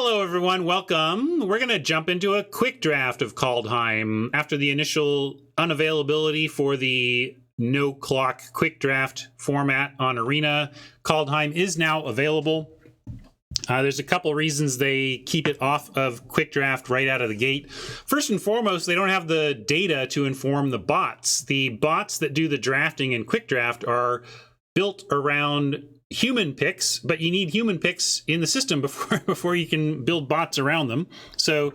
Hello, everyone. Welcome. We're going to jump into a quick draft of Kaldheim. After the initial unavailability for the no-clock quick draft format on Arena, Kaldheim is now available. There's a couple reasons they keep it off of quick draft right out of the gate. First and foremost, they don't have the data to inform the bots. The bots that do the drafting in quick draft are built around human picks, but you need human picks in the system before you can build bots around them. So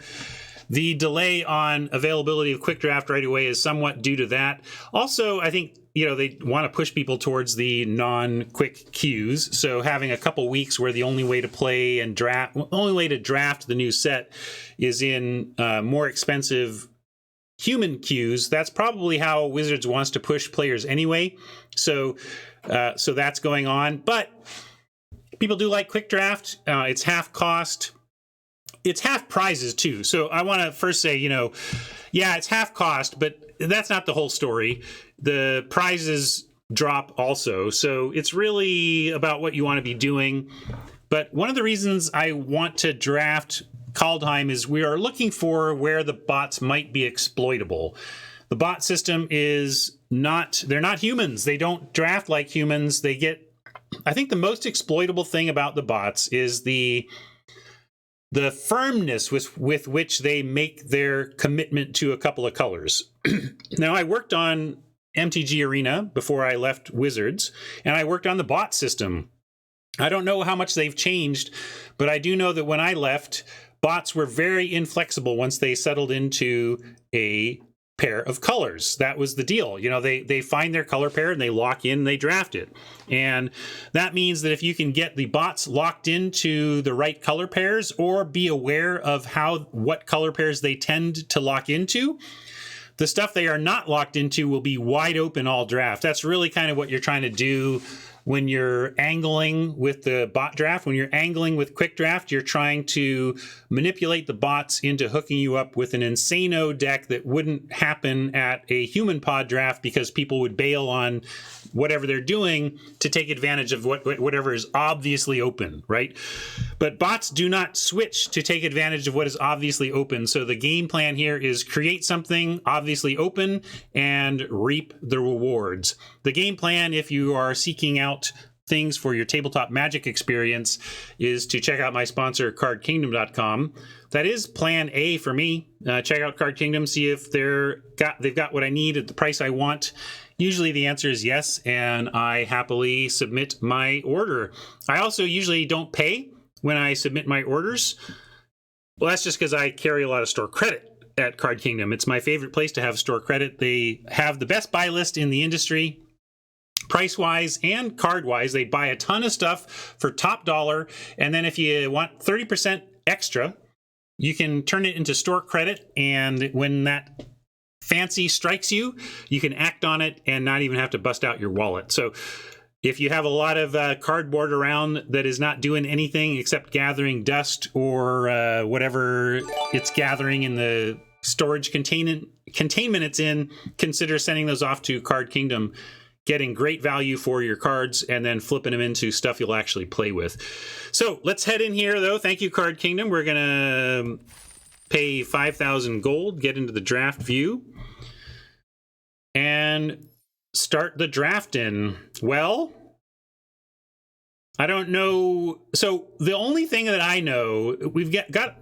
the delay on availability of quick draft right away is somewhat due to that. Also, I think they want to push people towards the non-quick queues. So having a couple weeks where the only way to play and draft the new set is in more expensive human queues, that's probably how Wizards wants to push players anyway. So that's going on. But people do like quick draft. It's half cost. It's half prizes too. So I want to first say, yeah, it's half cost, but that's not the whole story. The prizes drop also. So it's really about what you want to be doing. But one of the reasons I want to draft Kaldheim is we are looking for where the bots might be exploitable. The bot system they're not humans. They don't draft like humans. I think the most exploitable thing about the bots is the firmness with which they make their commitment to a couple of colors. Now, I worked on MTGArena before I left Wizards, and I worked on the bot system. I don't know how much they've changed, but I do know that when I left, bots were very inflexible once they settled into a pair of colors. That was the deal. They find their color pair and they lock in and they draft it. And that means that if you can get the bots locked into the right color pairs or be aware of what color pairs they tend to lock into, the stuff they are not locked into will be wide open all draft. That's really kind of what you're trying to do when you're angling with the bot draft. When you're angling with quick draft, you're trying to manipulate the bots into hooking you up with an insano deck that wouldn't happen at a human pod draft because people would bail on whatever they're doing to take advantage of whatever is obviously open, right? But bots do not switch to take advantage of what is obviously open. So the game plan here is create something obviously open and reap the rewards. The game plan, if you are seeking out things for your tabletop Magic experience, is to check out my sponsor, CardKingdom.com. That is plan A for me. Check out Card Kingdom, see if they've got what I need at the price I want. Usually the answer is yes, and I happily submit my order. I also usually don't pay when I submit my orders. Well, that's just because I carry a lot of store credit at Card Kingdom. It's my favorite place to have store credit. They have the best buy list in the industry. Price-wise and card-wise, they buy a ton of stuff for top dollar, and then if you want 30% extra, you can turn it into store credit, and when that fancy strikes you, you can act on it and not even have to bust out your wallet. So if you have a lot of cardboard around that is not doing anything except gathering dust or whatever it's gathering in the storage containment it's in, consider sending those off to Card Kingdom, getting great value for your cards, and then flipping them into stuff you'll actually play with. So let's head in here, though. Thank you, Card Kingdom. We're going to pay 5,000 gold, get into the draft view, and start the draft in. Well, I don't know. So the only thing that I know, we've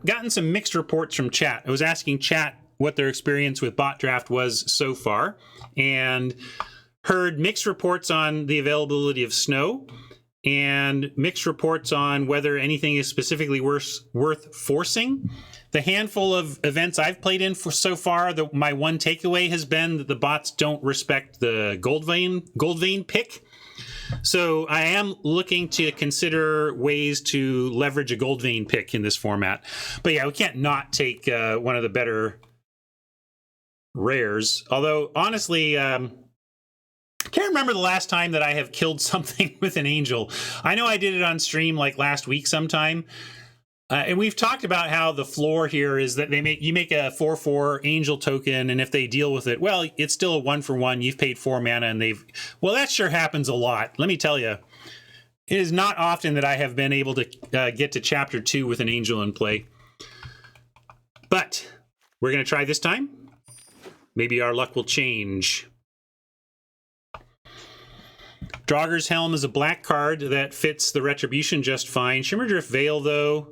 gotten some mixed reports from chat. I was asking chat what their experience with bot draft was so far, and heard mixed reports on the availability of snow and mixed reports on whether anything is specifically worth forcing. The handful of events I've played in so far, my one takeaway has been that the bots don't respect the gold vein pick. So I am looking to consider ways to leverage a gold vein pick in this format. But yeah, we can't not take one of the better rares. Although, honestly, I can't remember the last time that I have killed something with an angel. I know I did it on stream like last week sometime. And we've talked about how the floor here is that you make a 4/4 angel token, and if they deal with it, well, it's still a 1-for-1. You've paid 4 mana, and well, that sure happens a lot. Let me tell you, It is not often that I have been able to get to chapter 2 with an angel in play. But we're going to try this time. Maybe our luck will change. Draugr's Helm is a black card that fits the Retribution just fine. Shimmerdrift Veil, though,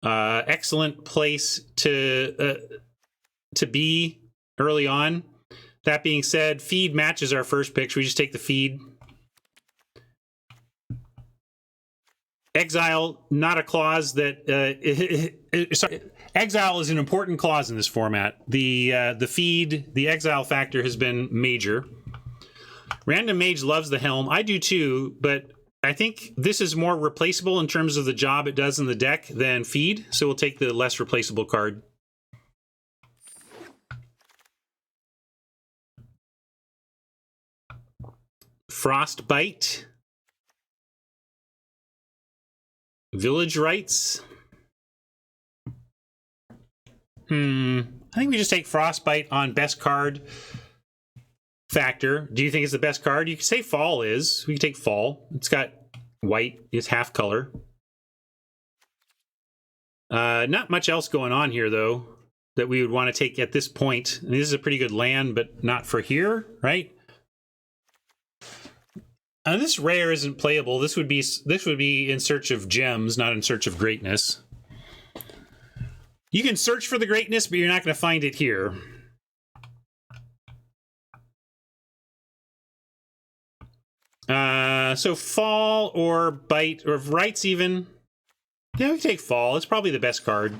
excellent place to be early on. That being said, Feed matches our first pick. Should we just take the Feed? Exile, not a clause that... sorry, exile is an important clause in this format. The Feed, the exile factor has been major. Random Mage loves the Helm. I do too, but I think this is more replaceable in terms of the job it does in the deck than Feed, so we'll take the less replaceable card. Frostbite. Village Rites. I think we just take Frostbite on best card factor. Do you think it's the best card? You could say Fall is. We can take Fall. It's got white. It's half color. Not much else going on here, though, that we would want to take at this point. And this is a pretty good land, but not for here, right? This rare isn't playable. This would be in search of gems, not in search of greatness. You can search for the greatness, but you're not going to find it here. So Fall or Bite, or Rights even. Yeah, we can take Fall. It's probably the best card.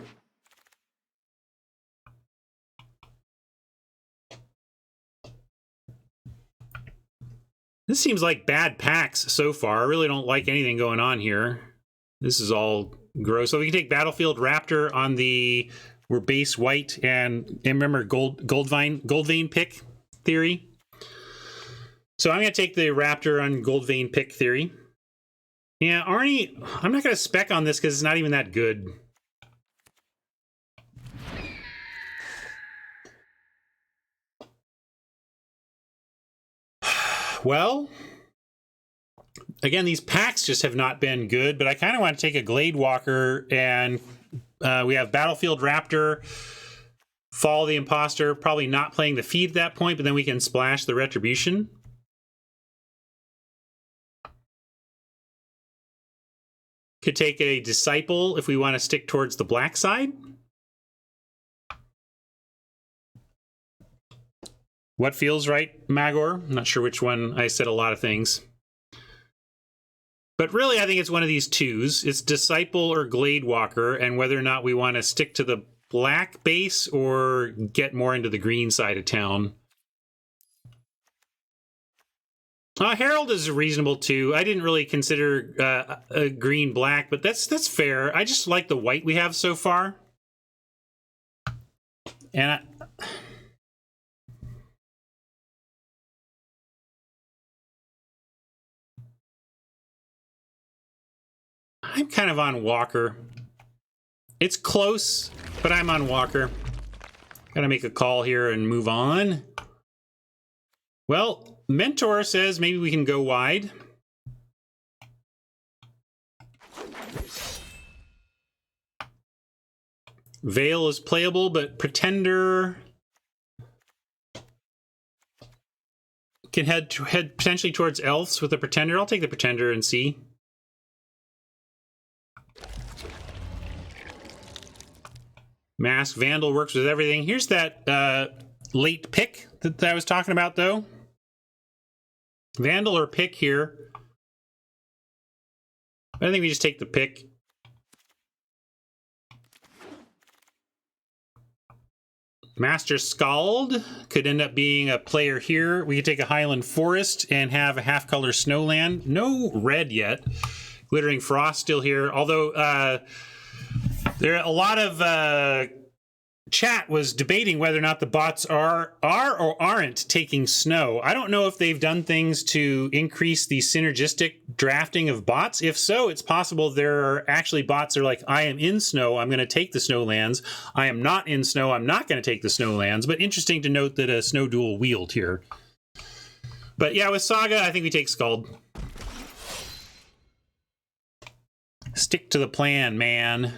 This seems like bad packs so far. I really don't like anything going on here. This is all gross. So we can take Battlefield Raptor on the... We're base white, and remember gold vein pick theory. So I'm going to take the Raptor on gold vein pick theory. Yeah, Arnie, I'm not going to spec on this because it's not even that good. Well, again, these packs just have not been good, but I kind of want to take a Glade Walker, and we have Battlefield Raptor, Fall the Imposter, probably not playing the Feed at that point, but then we can splash the Retribution. Could take a Disciple if we want to stick towards the black side. What feels right, Magor? I'm not sure which one. I said a lot of things. But really, I think it's one of these twos. It's Disciple or Glade Walker, and whether or not we want to stick to the black base or get more into the green side of town. Herald is reasonable too. I didn't really consider a green-black, but that's fair. I just like the white we have so far. And I'm kind of on Walker. It's close, but I'm on Walker. Gotta make a call here and move on. Well, Mentor says maybe we can go wide. Veil is playable, but Pretender can head potentially towards Elves with the Pretender. I'll take the Pretender and see. Mask Vandal works with everything. Here's that late pick that I was talking about, though. Vandal or pick here. I think we just take the pick. Master Scald could end up being a player here. We could take a Highland Forest and have a half-color Snowland. No red yet. Glittering Frost still here. Although there are a lot of chat was debating whether or not the bots are or aren't taking snow. I don't know if they've done things to increase the synergistic drafting of bots. If so, it's possible there are actually bots that are like, I am in snow, I'm going to take the snowlands. I am not in snow, I'm not going to take the snowlands. But interesting to note that a snow duel wheeled here. But yeah, with Saga, I think we take Scald. Stick to the plan, man.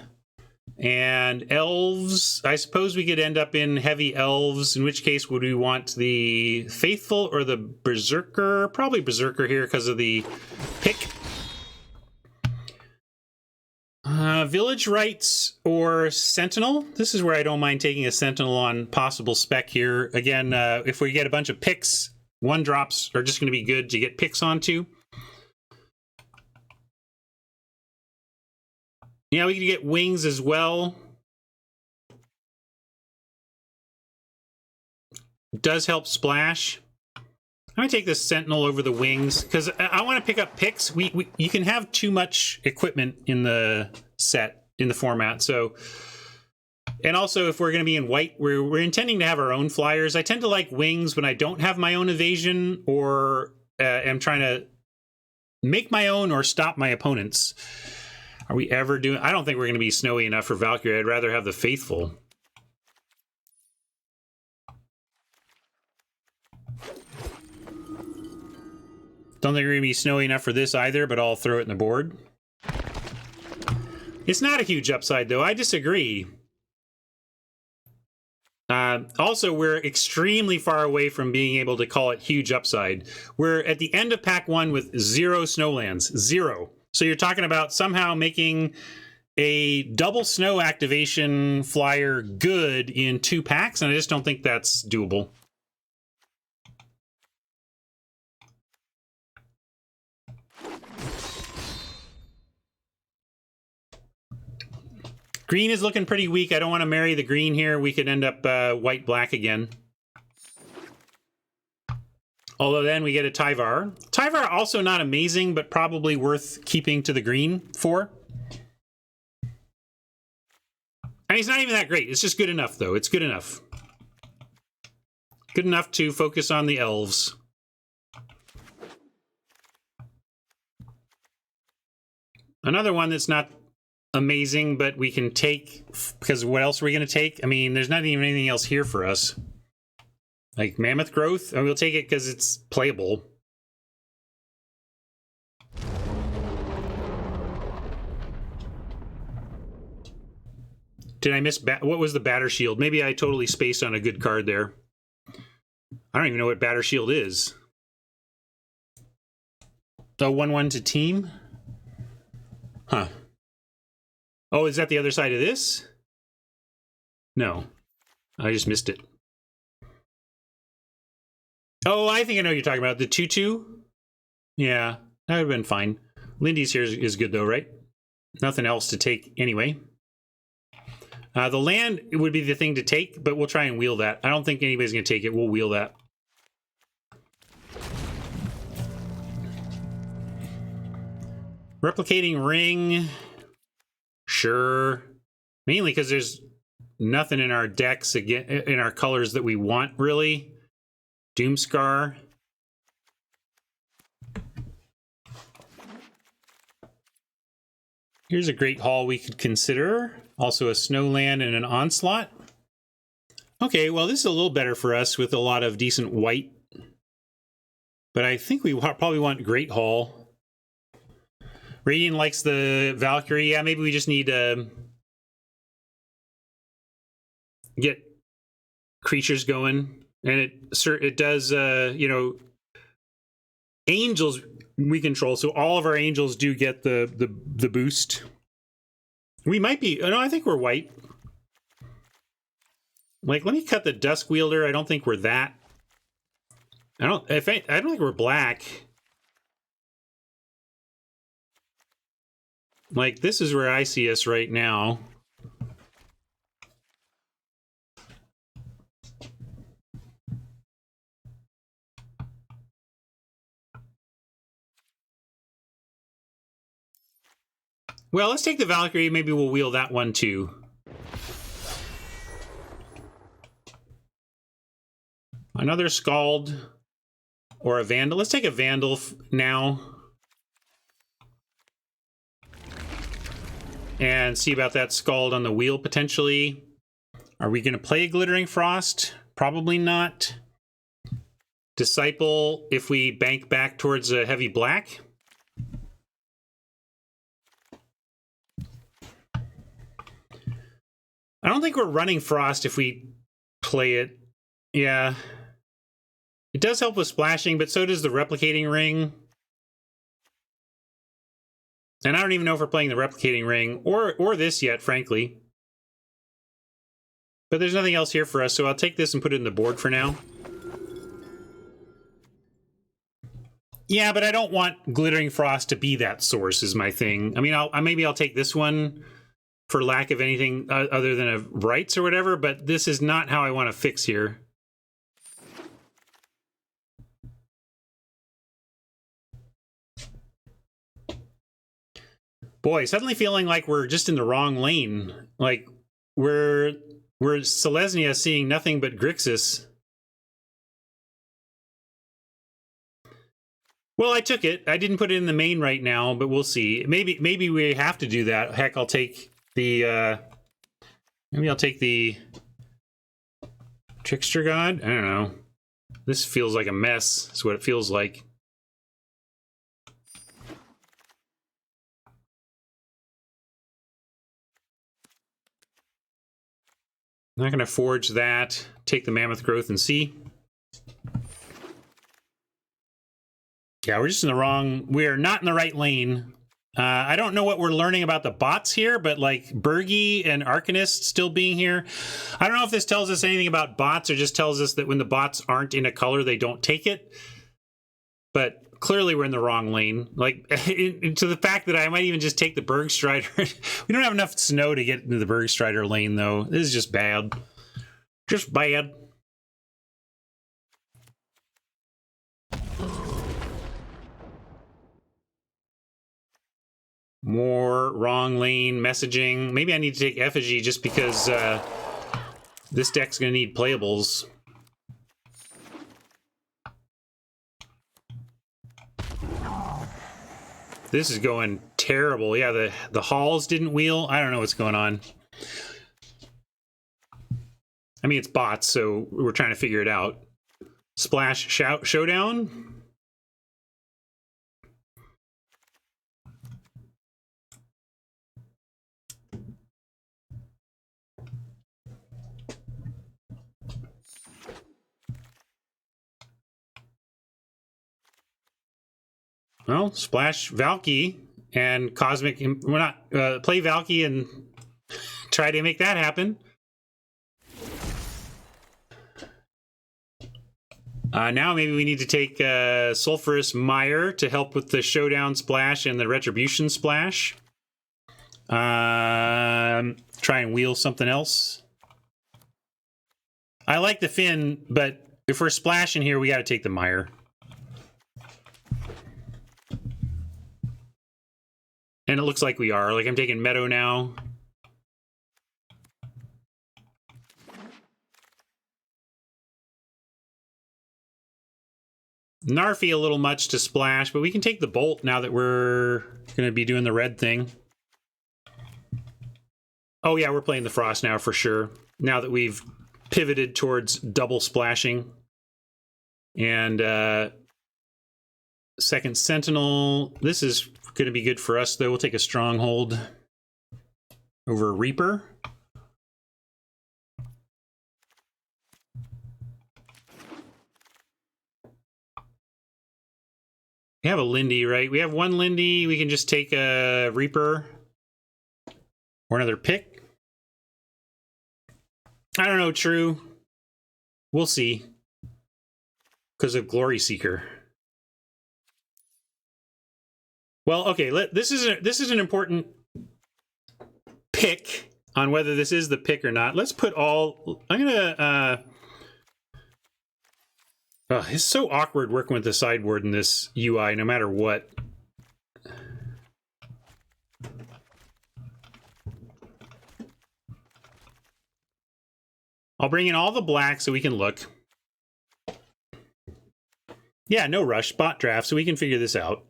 And elves, I suppose we could end up in heavy elves, in which case would we want the faithful or the berserker? Probably berserker here because of the pick. Village rights or sentinel. This is where I don't mind taking a sentinel on possible spec here. Again, if we get a bunch of picks, 1-drops are just going to be good to get picks onto. Yeah, we can get wings as well. Does help splash. I'm gonna take this sentinel over the wings because I want to pick up picks. You can have too much equipment in the set, in the format. So, and also if we're gonna be in white, we're intending to have our own flyers. I tend to like wings when I don't have my own evasion or am trying to make my own or stop my opponents. Are we ever doing? I don't think we're gonna be snowy enough for Valkyrie. I'd rather have the faithful. Don't think we're going to be snowy enough for this either, but I'll throw it in the board. It's not a huge upside, though. I disagree. Also, we're extremely far away from being able to call it huge upside. We're at the end of pack 1 with 0 snowlands. 0. So you're talking about somehow making a double snow activation flyer good in 2 packs, and I just don't think that's doable. Green is looking pretty weak. I don't want to marry the green here. We could end up white-black again. Although then we get a Tyvar. Tyvar also not amazing, but probably worth keeping to the green for. And he's not even that great. It's just good enough, though. It's good enough. Good enough to focus on the elves. Another one that's not amazing, but we can take, because what else are we going to take? I mean, there's not even anything else here for us. Like Mammoth Growth, and we'll take it because it's playable. Did I miss, what was the Batter Shield? Maybe I totally spaced on a good card there. I don't even know what Batter Shield is. The 1/1 to team? Huh. Oh, is that the other side of this? No. I just missed it. Oh, I think I know what you're talking about. The 2/2? Yeah, that would have been fine. Lindy's here is good, though, right? Nothing else to take anyway. The land would be the thing to take, but we'll try and wheel that. I don't think anybody's going to take it. We'll wheel that. Replicating ring. Sure. Mainly because there's nothing in our decks, again, in our colors that we want, really. Doomscar. Here's a great haul we could consider. Also a Snowland and an Onslaught. Okay, well, this is a little better for us with a lot of decent white. But I think we probably want Great Haul. Radiant likes the Valkyrie. Yeah, maybe we just need to get creatures going. And it does, you know, angels we control. So all of our angels do get the boost. We might be, no, I think we're white. Like, let me cut the Dusk Wielder. I don't think we're that. I don't think we're black. Like, this is where I see us right now. Well, let's take the Valkyrie. Maybe we'll wheel that one too. Another Scald or a Vandal. Let's take a Vandal now. And see about that Scald on the wheel, potentially. Are we going to play a Glittering Frost? Probably not. Disciple, if we bank back towards a heavy black. I don't think we're running Frost if we play it. Yeah. It does help with splashing, but so does the replicating ring. And I don't even know if we're playing the replicating ring or this yet, frankly. But there's nothing else here for us, so I'll take this and put it in the board for now. Yeah, but I don't want Glittering Frost to be that source is my thing. I mean, maybe I'll take this one for lack of anything other than a rights or whatever, but this is not how I want to fix here. Boy, suddenly feeling like we're just in the wrong lane. Like, we're Selesnya seeing nothing but Grixis. Well, I took it. I didn't put it in the main right now, but we'll see. Maybe we have to do that. Heck, I'll take the maybe I'll take the Trickster God. I don't know. This feels like a mess. That's what it feels like. I'm not going to forge that. Take the Mammoth Growth and see. Yeah, we're just in the wrong... We're not in the right lane. I don't know what we're learning about the bots here, but like Bergie and Arcanist still being here. I don't know if this tells us anything about bots or just tells us that when the bots aren't in a color, they don't take it. But clearly we're in the wrong lane. Like, to the fact that I might even just take the Bergstrider. We don't have enough snow to get into the Bergstrider lane, though. This is just bad. Just bad. More wrong lane messaging. Maybe I need to take Effigy just because this deck's going to need playables. This is going terrible. Yeah, the halls didn't wheel. I don't know what's going on. I mean, it's bots, so we're trying to figure it out. Splash Showdown. Well, splash Valky and Cosmic. We're not play Valky and try to make that happen. Now maybe we need to take Sulphurous Mire to help with the Showdown Splash and the Retribution Splash. Try and wheel something else. I like the Fin, but if we're splashing here, we got to take the Mire. And it looks like we are. Like, I'm taking Meadow now. Narfy a little much to splash, but we can take the Bolt now that we're going to be doing the red thing. Oh yeah, we're playing the Frost now for sure. Now that we've pivoted towards double splashing. And second Sentinel. This is going to be good for us, though. We'll take a Stronghold over Reaper. We have a Lindy, right? We have one Lindy. We can just take a Reaper or another pick. I don't know, True. We'll see. Because of Glory Seeker. Well, okay, this is an important pick on whether this is the pick or not. Let's put all... I'm gonna... it's so awkward working with the sideboard in this UI, no matter what. I'll bring in all the black so we can look. Yeah, no rush, bot draft, so we can figure this out.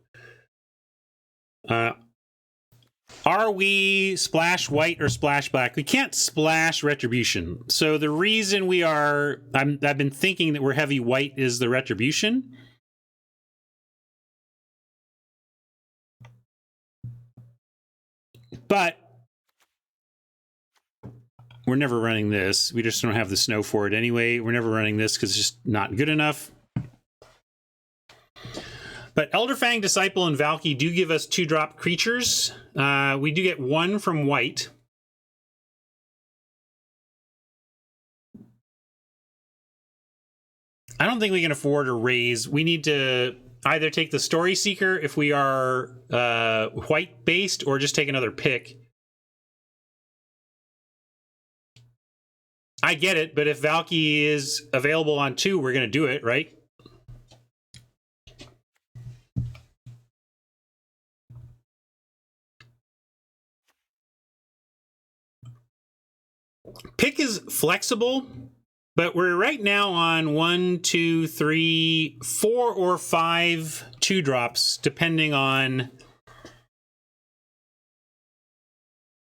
Are we splash white or splash black? We can't splash Retribution. So the reason we are... I've been thinking that we're heavy white is the Retribution. But we're never running this. We just don't have the snow for it anyway. We're never running this because it's just not good enough. But Elderfang, Disciple, and Valky do give us 2-drop creatures. We do get 1 from white. I don't think we can afford a raise. We need to either take the Story Seeker if we are white-based, or just take another pick. I get it, but if Valky is available on 2, we're going to do it, right? Pick is flexible, but we're right now on 1, 2, 3, 4, or 5 2-drops, depending on...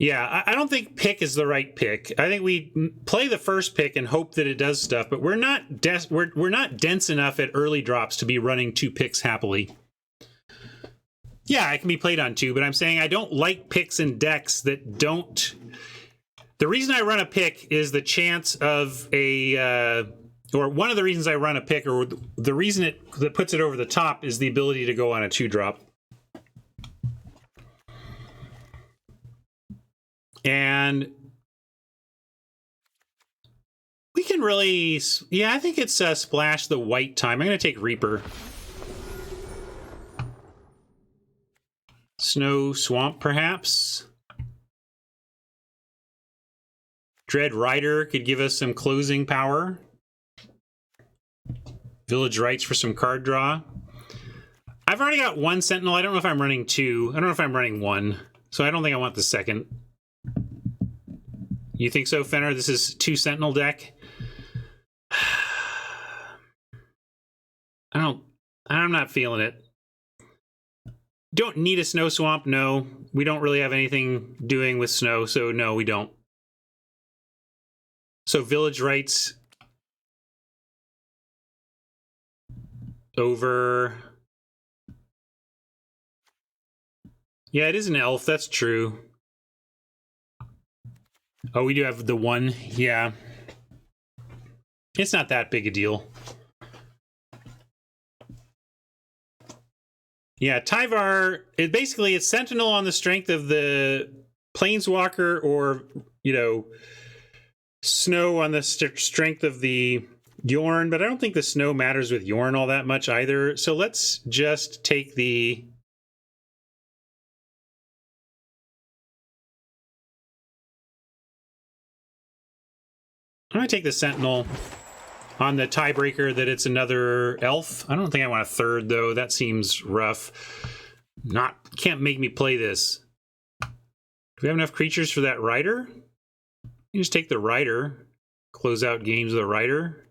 Yeah, I don't think pick is the right pick. I think we play the first pick and hope that it does stuff, but we're not we're not dense enough at early drops to be running 2 picks happily. Yeah, it can be played on 2, but I'm saying I don't like picks in decks that don't... The reason I run a pick is the chance of a... or one of the reasons I run a pick, or the reason that puts it over the top, is the ability to go on a 2-drop. And we can really, yeah, I think it's splash the white time. I'm going to take Reaper. Snow Swamp, perhaps. Dread Rider could give us some closing power. Village Rites for some card draw. I've already got 1 Sentinel. I don't know if I'm running 2. I don't know if I'm running 1. So I don't think I want the second. You think so, Fenner? This is 2 Sentinel deck? I'm not feeling it. Don't need a Snow Swamp, no. We don't really have anything doing with snow, so no, we don't. So Village Rites over... Yeah, it is an elf, that's true. Oh, we do have the 1, yeah. It's not that big a deal. Yeah, Tyvar, it's Sentinel on the strength of the Planeswalker, or, you know, Snow on the strength of the Yorn, but I don't think the Snow matters with Yorn all that much either. So let's just take the... I'm going to take the Sentinel on the tiebreaker that it's another elf. I don't think I want a 3rd, though. That seems rough. Can't make me play this. Do we have enough creatures for that Rider? You just take the Rider. Close out games with the Rider.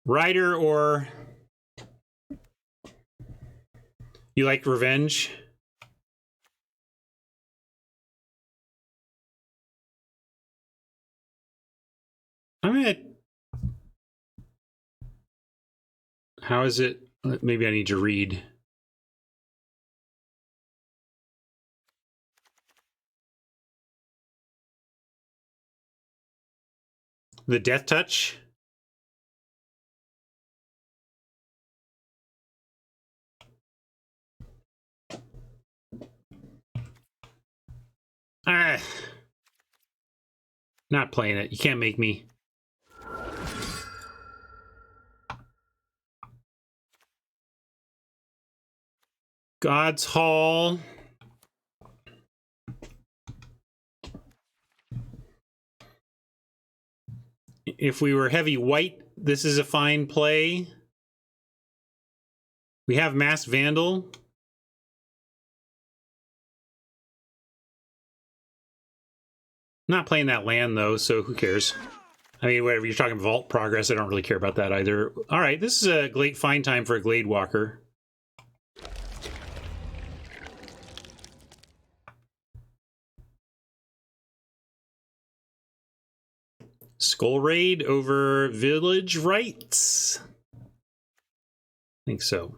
Rider, or... You like Revenge? I'm gonna... How is it? Maybe I need to read. The Death Touch? Not playing it. You can't make me. God's Hall. If we were heavy white, this is a fine play. We have Masked Vandal. Not playing that land, though, so who cares? I mean, whatever, you're talking Vault Progress, I don't really care about that either. All right, this is a great fine time for a Glade Walker. Skull Raid over Village Rites. think so.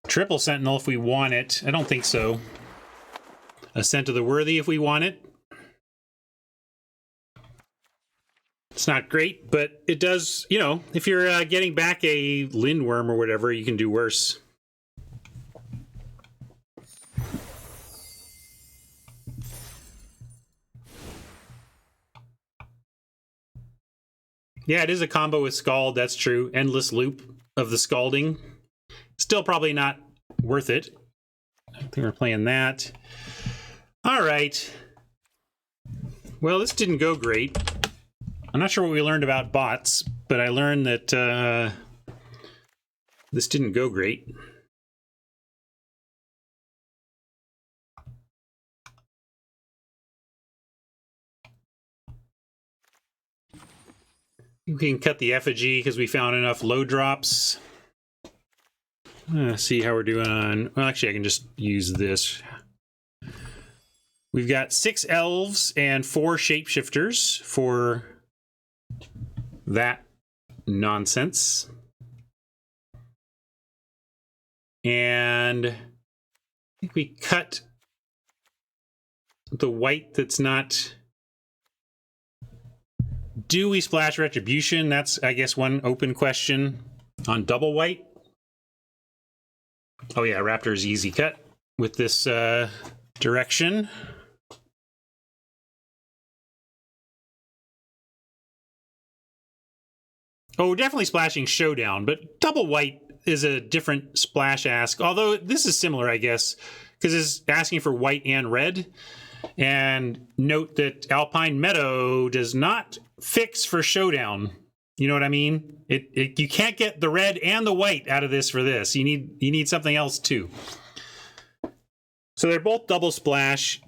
Triple Sentinel if we want it. I don't think so. Ascent of the Worthy if we want it. It's not great, but it does, you know, if you're getting back a Lindworm or whatever, you can do worse. Yeah, it is a combo with Scald, that's true. Endless loop of the Scalding. Still probably not worth it. I think we're playing that. All right. Well, this didn't go great. I'm not sure what we learned about bots, but I learned that this didn't go great. We can cut the effigy because we found enough low drops. See how we're doing on... Well, actually, I can just use this. We've got 6 elves and 4 shapeshifters for that nonsense. And I think we cut the white that's not... Do we splash Retribution? That's, I guess, one open question on double white. Oh yeah, Raptor's easy cut with this direction. Oh, we're definitely splashing Showdown, but double white is a different splash ask. Although this is similar, I guess, because it's asking for white and red. And note that Alpine Meadow does not fix for Showdown. You know what I mean? You can't get the red and the white out of this for this. You need something else too. So they're both double splash,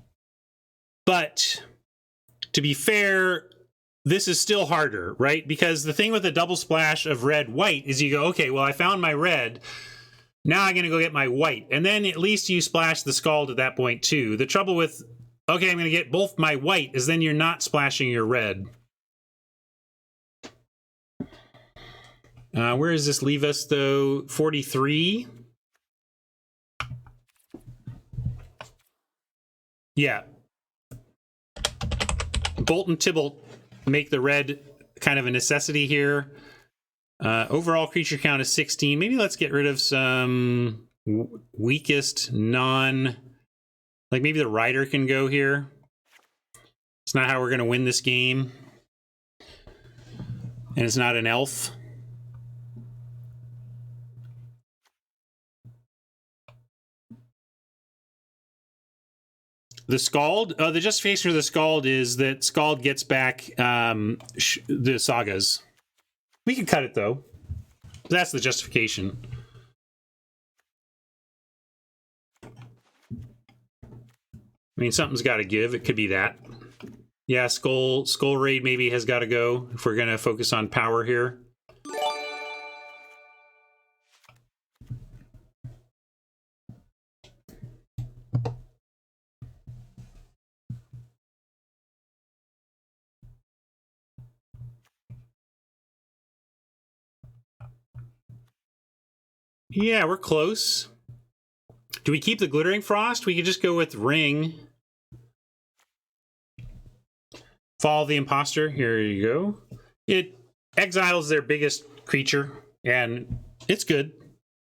but to be fair, this is still harder, right? Because the thing with the double splash of red white is you go, okay, well I found my red. Now I'm gonna go get my white, and then at least you splash the Scald at that point too. The trouble with okay, I'm gonna get both my white is then you're not splashing your red. Where does this leave us, though? 43? Yeah. Bolt and Tybalt make the red kind of a necessity here. Overall creature count is 16. Maybe let's get rid of some weakest non... Like maybe the Rider can go here. It's not how we're going to win this game. And it's not an elf. The Scald, the justification for the Scald is that Scald gets back the sagas. We can cut it though. That's the justification. I mean, something's got to give. It could be that. Yeah, Skull Raid maybe has got to go if we're going to focus on power here. Yeah, we're close. Do we keep the Glittering Frost? We could just go with Ring. Follow the Imposter. Here you go. It exiles their biggest creature, and it's good.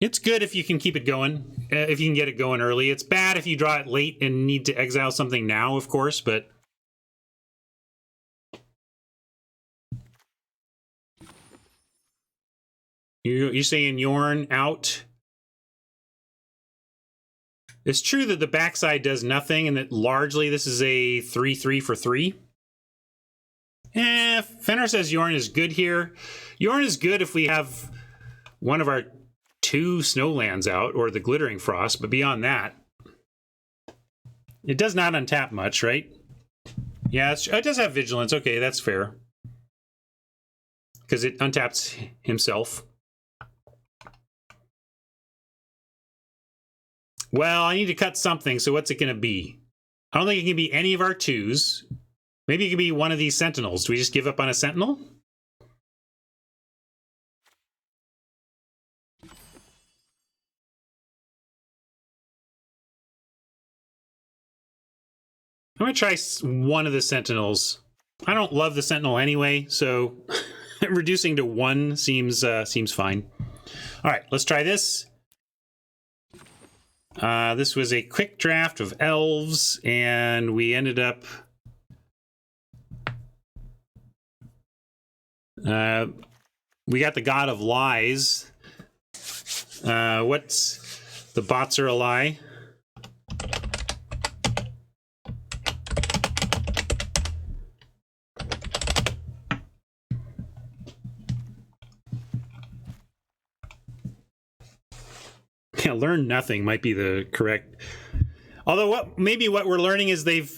It's good if you can keep it going, if you can get it going early. It's bad if you draw it late and need to exile something now, of course, but... You're saying Yorn out? It's true that the backside does nothing and that largely this is a 3-3 for 3. Fenrir says Yorn is good here. Yorn is good if we have one of our 2 Snowlands out or the Glittering Frost, but beyond that, it does not untap much, right? Yeah, it does have Vigilance. Okay, that's fair. Because it untaps himself. Well, I need to cut something, so what's it going to be? I don't think it can be any of our 2s. Maybe it could be one of these sentinels. Do we just give up on a sentinel? I'm going to try one of the sentinels. I don't love the sentinel anyway, so reducing to 1 seems fine. All right, let's try this. This was a quick draft of elves, and we ended up... we got the God of Lies. What's... The bots are a lie. Yeah, learn nothing might be the correct. Although maybe what we're learning is they've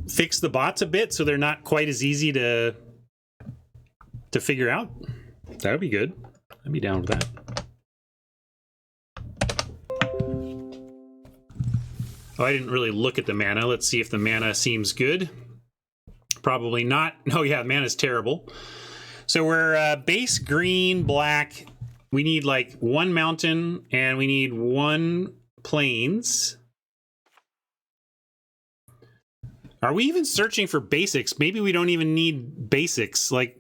fixed the bots a bit, so they're not quite as easy to figure out. That would be good. I'd be down with that. Oh, I didn't really look at the mana. Let's see if the mana seems good. Probably not. Oh yeah, the mana's terrible. So we're base green, black. We need like 1 mountain and we need 1 plains. Are we even searching for basics? Maybe we don't even need basics. Like,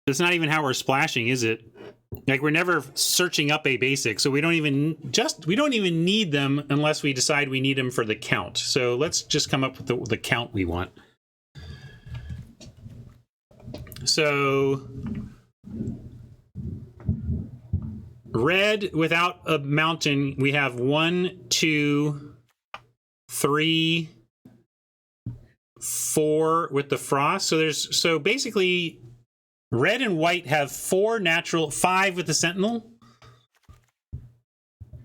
that's not even how we're splashing, is it? Like, we're never searching up a basic, so we don't even need them unless we decide we need them for the count. So let's just come up with the count we want. So red without a mountain, we have 1, 2, 3, 4 with the frost. So basically red and white have 4 natural, 5 with the sentinel.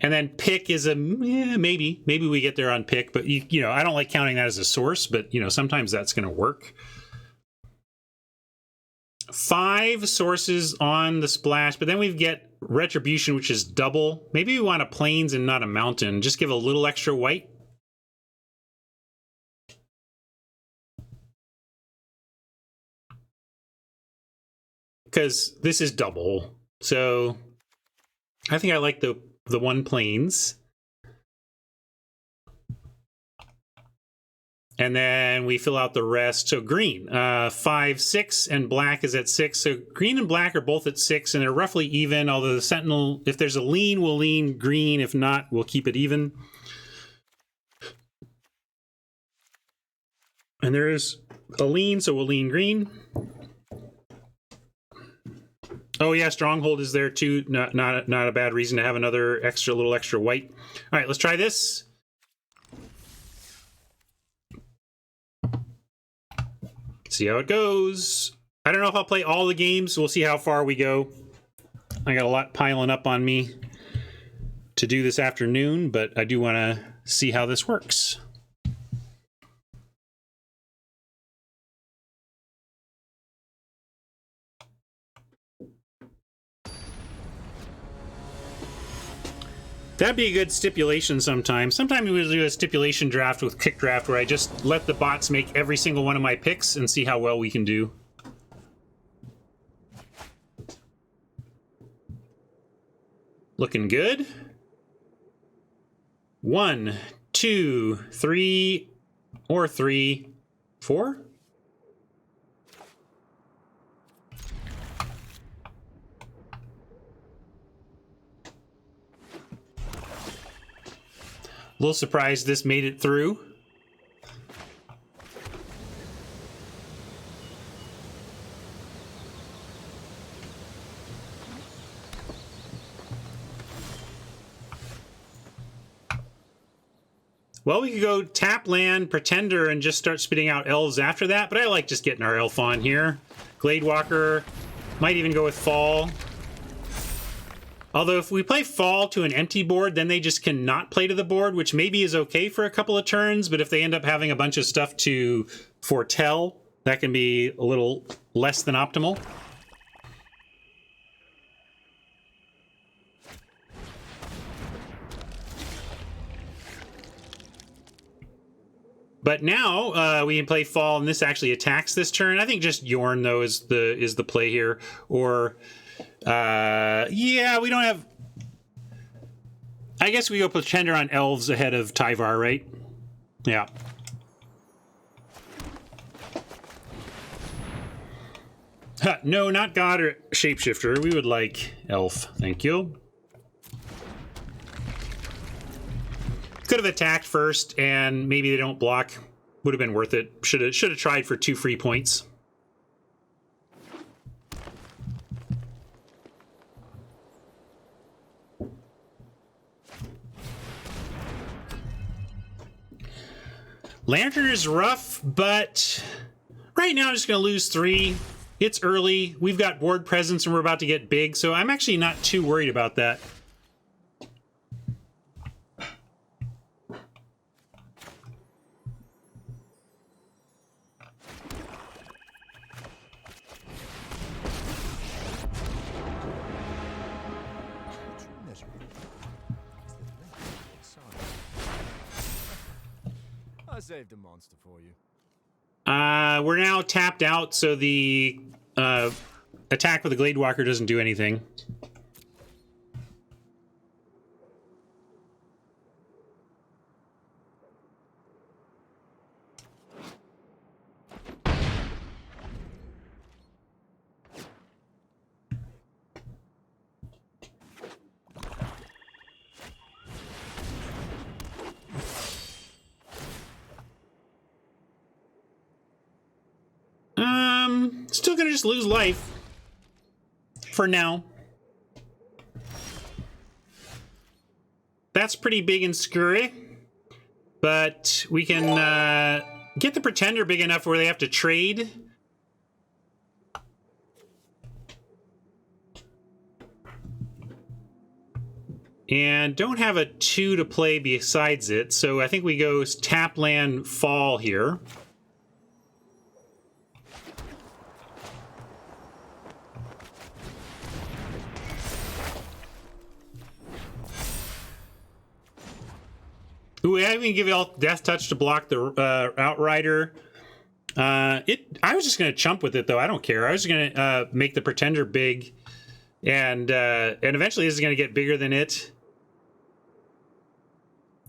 And then pick is a maybe we get there on pick, but you know, I don't like counting that as a source, but you know, sometimes that's going to work. 5 sources on the splash, but then we get retribution, which is double. Maybe we want a plains and not a mountain. Just give a little extra white. Because this is double. So I think I like the 1 plains. And then we fill out the rest. So green, 5, 6, and black is at 6. So green and black are both at 6, and they're roughly even, although the sentinel, if there's a lean, we'll lean green. If not, we'll keep it even. And there is a lean, so we'll lean green. Oh yeah, stronghold is there too. Not a bad reason to have another little extra white. All right, let's try this. See how it goes. I don't know if I'll play all the games. We'll see how far we go. I got a lot piling up on me to do this afternoon, but I do want to see how this works. That'd be a good stipulation sometimes. Sometimes we do a stipulation draft with kick draft where I just let the bots make every single one of my picks and see how well we can do. Looking good. 1, 2, 3, or 3, 4. A little surprised this made it through. Well, we could go tap land, Pretender, and just start spitting out elves after that, but I like just getting our elf on here. Gladewalker, might even go with Fall. Although if we play Fall to an empty board, then they just cannot play to the board, which maybe is okay for a couple of turns, but if they end up having a bunch of stuff to foretell, that can be a little less than optimal. But now we can play fall, and this actually attacks this turn. I think just Yorn though is the play here. Or yeah, we don't have. I guess we go Pretender on Elves ahead of Tyvar, right? Yeah. No, not God or Shapeshifter. We would like Elf. Thank you. Could have attacked first, and maybe they don't block. Would have been worth it. Should have tried for 2 free points. Lantern is rough, but right now I'm just going to lose 3. It's early. We've got board presence, and we're about to get big, so I'm actually not too worried about that. I saved a monster for you. We're now tapped out, so the attack with the Gladewalker doesn't do anything. Still gonna just lose life for now. That's pretty big and scary, but we can get the Pretender big enough where they have to trade. And don't have a 2 to play besides it, so I think we go tap land fall here. Ooh, I even give you all Death Touch to block the Outrider. I was just going to chump with it, though. I don't care. I was going to make the Pretender big, and eventually this is going to get bigger than it.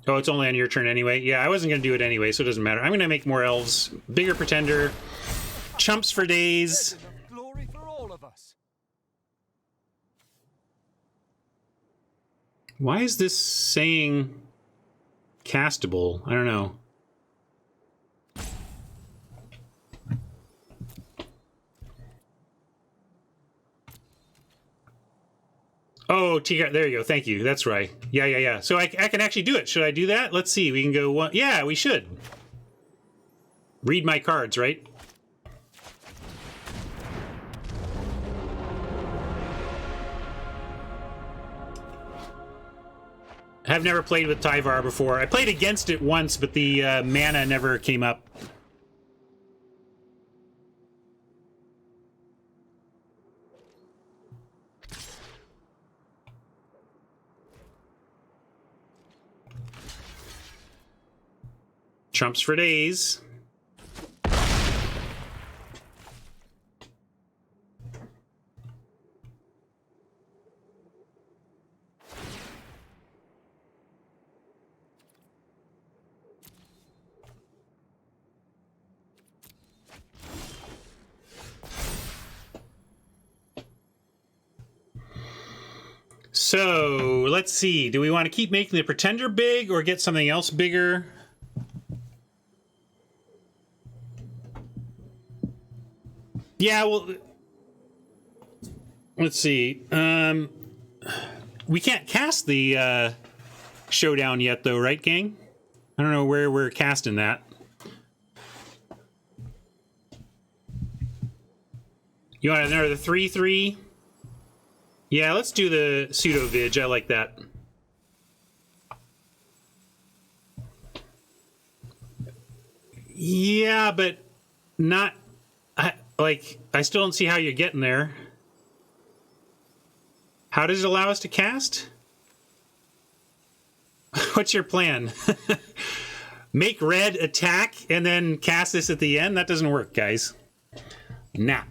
Oh, it's only on your turn anyway. Yeah, I wasn't going to do it anyway, so it doesn't matter. I'm going to make more Elves, bigger Pretender, chumps for days. Glory for all of us. Why is this saying castable? I don't know. Oh, there you go. Thank you. That's right. Yeah. So I can actually do it. Should I do that? Let's see. We can go one. Yeah, we should. Read my cards, right? I've never played with Tyvar before. I played against it once, but the mana never came up. Trumps for days. So, let's see. Do we want to keep making the Pretender big or get something else bigger? Yeah, well, let's see. We can't cast the Showdown yet, though, right, gang? I don't know where we're casting that. You want another 3/3? Yeah, let's do the pseudo Vig. I like that. Yeah, but not. I still don't see how you're getting there. How does it allow us to cast? What's your plan? make red attack and then cast this at the end. That doesn't work, guys. Nah.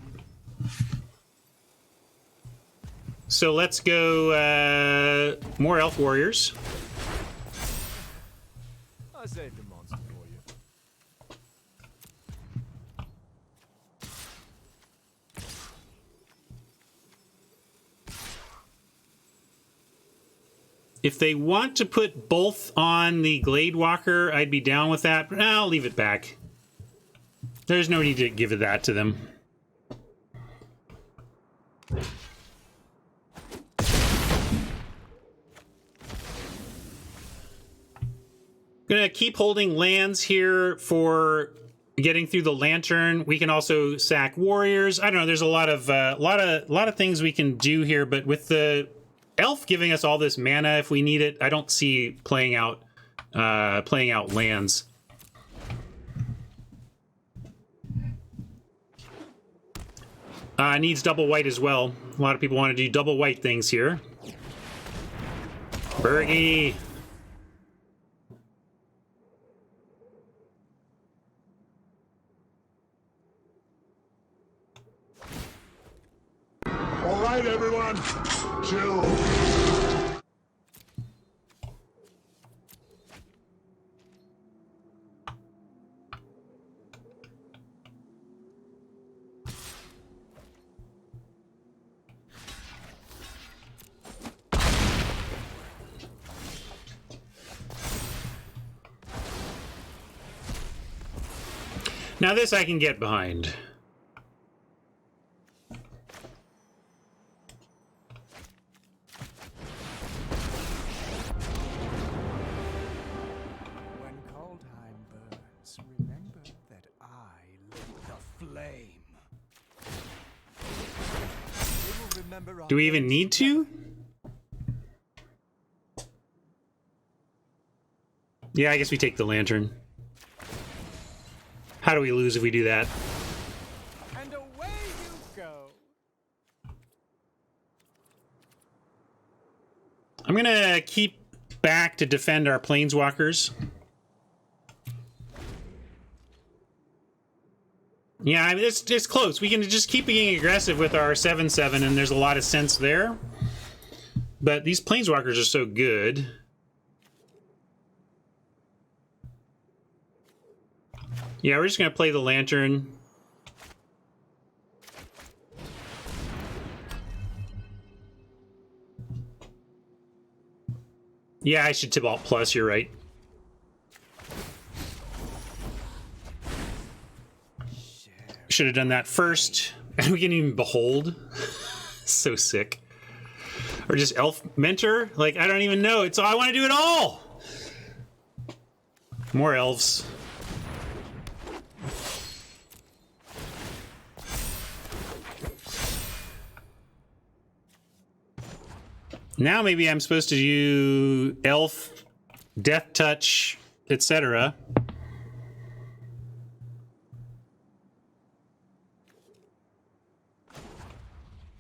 So let's go more elf warriors. I saved the monster for you. If they want to put both on the Glade Walker, I'd be down with that, but I'll leave it back. There's no need to give that to them. Gonna keep holding lands here for getting through the lantern. We can also sack warriors. I don't know. There's a lot of things we can do here, but with the elf giving us all this mana if we need it, I don't see playing out lands. Needs double white as well. A lot of people want to do double white things here. Bergie. All right, everyone, chill. Now this I can get behind. When Kaldheim burns, remember that I lit the flame. We will remember our Do we even names need to? Yeah, I guess we take the lantern. How do we lose if we do that? and away you go. I'm gonna keep back to defend our planeswalkers. Yeah, I mean, it's close. We can just keep being aggressive with our 7/7, and there's a lot of sense there. But these planeswalkers are so good. Yeah, we're just gonna play the lantern. Yeah, I should Tibalt Plus, you're right. Should have done that first. And we can even Behold. So sick. Or just Elf Mentor? Like, I don't even know. It's I want to do it all! More elves. Now maybe I'm supposed to do Elf, Death Touch, etc.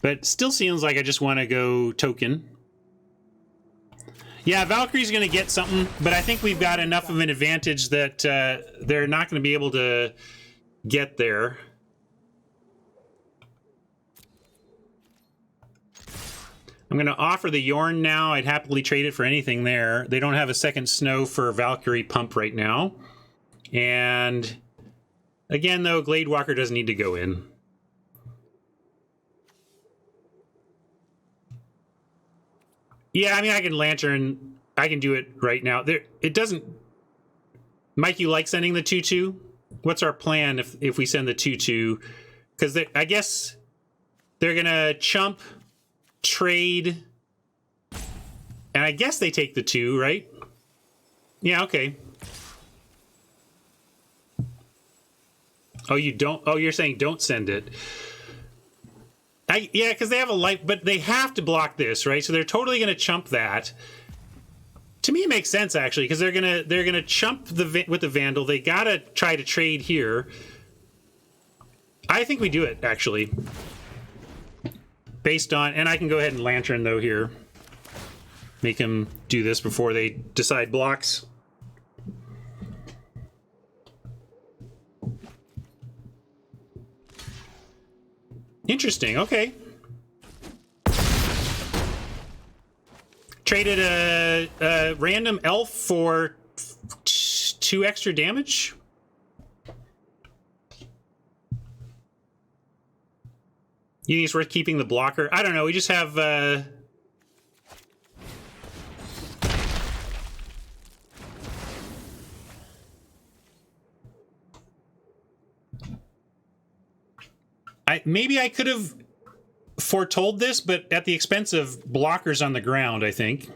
But still seems like I just want to go token. Yeah, Valkyrie's going to get something, but I think we've got enough of an advantage that they're not going to be able to get there. I'm going to offer the Yorn now. I'd happily trade it for anything there. They don't have a second snow for Valkyrie Pump right now. And again, though, Glade Walker doesn't need to go in. Yeah, I mean, I can Lantern. I can do it right now. There, it doesn't... Mike, you like sending the 2/2? What's our plan if we send the 2/2? Because I guess they're going to chump... trade, and I guess they take the 2, right? Yeah, okay. Oh, you don't? Oh, you're saying don't send it. Yeah, because they have a life, but they have to block this, right? So they're totally going to chump that. To me, it makes sense actually, because they're gonna chump with the Vandal. They gotta try to trade here. I think we do it actually. Based on, and I can go ahead and Lantern though here. Make him do this before they decide blocks. Interesting. Okay. Traded a random elf for 2 extra damage. You think it's worth keeping the blocker? I don't know. We just have... maybe I could have foretold this, but at the expense of blockers on the ground, I think.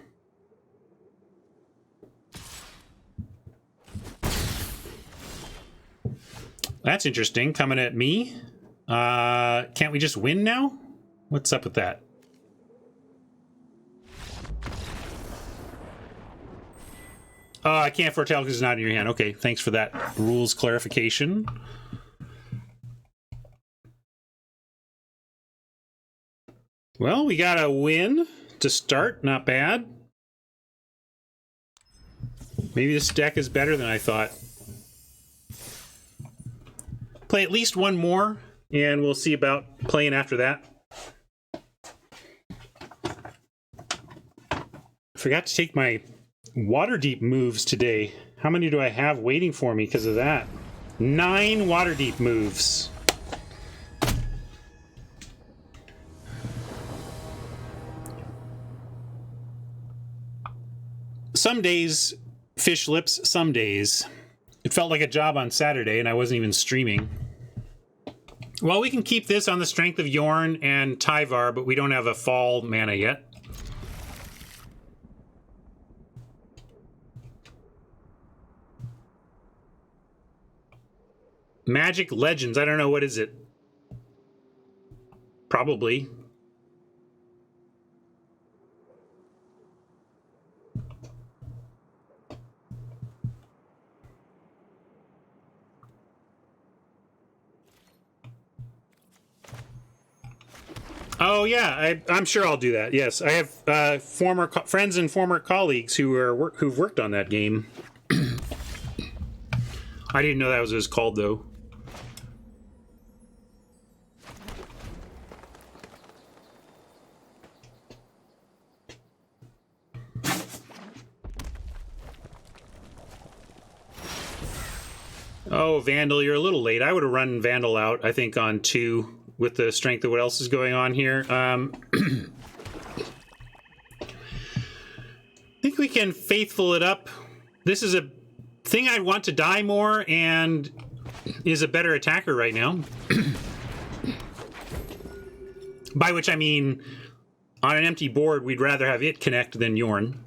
That's interesting, coming at me. Can't we just win now? What's up with that? Oh, I can't foretell because it's not in your hand. Okay, thanks for that rules clarification. Well, we got a win to start. Not bad. Maybe this deck is better than I thought. Play at least one more, and we'll see about playing after that. Forgot to take my Waterdeep moves today. How many do I have waiting for me because of that? 9 Waterdeep moves. Some days, fish lips, some days. It felt like a job on Saturday, and I wasn't even streaming. Well, we can keep this on the strength of Yorn and Tyvar, but we don't have a fall mana yet. Magic Legends, I don't know, what is it? Probably. Oh yeah, I'm sure I'll do that. Yes, I have former friends and former colleagues who've worked on that game. I didn't know that was what it was called though. Oh, Vandal, you're a little late. I would have run Vandal out, I think, on 2. With the strength of what else is going on here. I think we can faithful it up. This is a thing I want to die more and is a better attacker right now. By which I mean, on an empty board, we'd rather have it connect than Yorn.